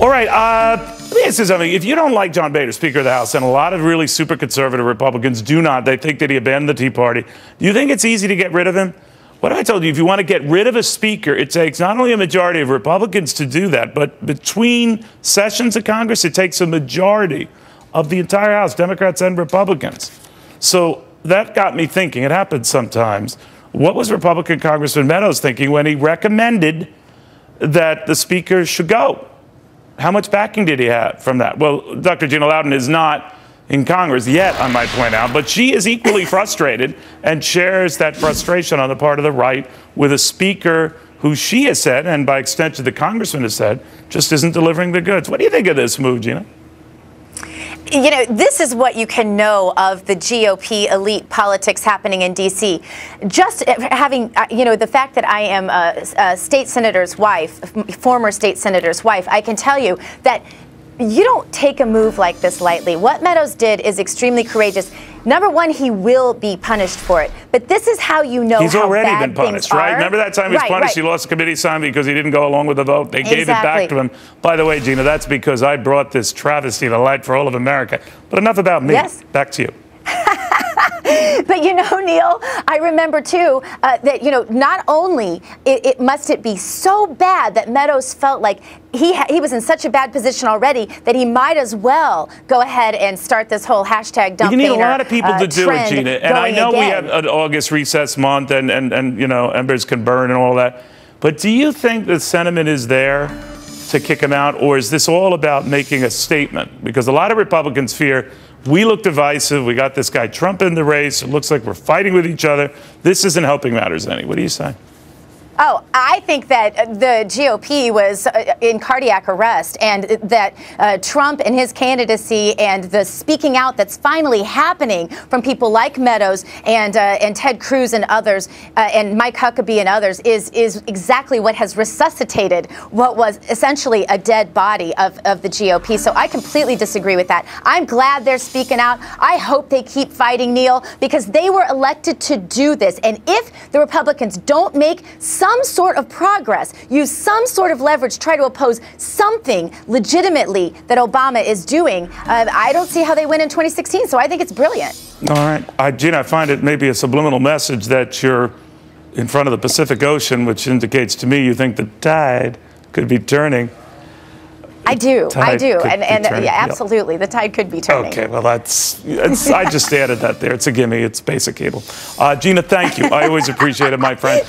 All right, let me ask you something. If you don't like John Boehner, Speaker of the House, and a lot of really super conservative Republicans do not, they think that he abandoned the Tea Party, do you think it's easy to get rid of him? What I told you, if you want to get rid of a speaker, it takes not only a majority of Republicans to do that, but between sessions of Congress, it takes a majority of the entire House, Democrats and Republicans. So that got me thinking, it happens sometimes. What was Republican Congressman Meadows thinking when he recommended that the speaker should go? How much backing did he have from that? Well, Dr.Gina Loudon is not in Congress yet, I might point out, but she is equally frustrated and shares that frustration on the part of the right with a speaker who she has said, and by extension the congressman has said, just isn't delivering the goods. What do you think of this move, Gina? You know, this is what you can know of the GOP elite politics happening in D.C. Just having, you know, the fact that I am a state senator's wife, former state senator's wife, I can tell you that you don't take a move like this lightly. What Meadows did is extremely courageous. Number one, he will be punished for it. But this is how you know he's how already bad been punished, things right? are. Remember that time he was punished? He lost the committee assignment because he didn't go along with the vote. They gave it back to him. By the way, Gina, that's because I brought this travesty to light for all of America. But enough about me. Yes. Back to you. But, you know, Neil, I remember, too, that, you know, not only must it be so bad that Meadows felt like he was in such a bad position already that he might as well go ahead and start this whole hashtag dump Boehner. You need a lot of people to do it, Gina. And I know we have an August recess month and you know, embers can burn and all that. But do you think the sentiment is there to kick him out, or is this all about making a statement? Because a lot of Republicans fear we look divisive. We got this guy Trump in the race. It looks like we're fighting with each other. This isn't helping matters any. What do you say? Oh, I think that the GOP was in cardiac arrest, and that Trump and his candidacy and the speaking out that's finally happening from people like Meadows and Ted Cruz and others, and Mike Huckabee and others, is exactly what has resuscitated what was essentially a dead body of the GOP. So I completely disagree with that. I'm glad they're speaking out. I hope they keep fighting, Neil, because they were elected to do this. And if the Republicans don't make some sort of progress, use some sort of leverage, try to oppose something legitimately that Obama is doing, I don't see how they win in 2016. So I think it's brilliant. All right. Gina, I find it maybe a subliminal message that you're in front of the Pacific Ocean, which indicates to me you think the tide could be turning. I do. And yeah, absolutely. Yep. The tide could be turning. Okay, well, I just added that there. It's a gimme. It's basic cable. Gina, thank you. I always appreciate it, my friend.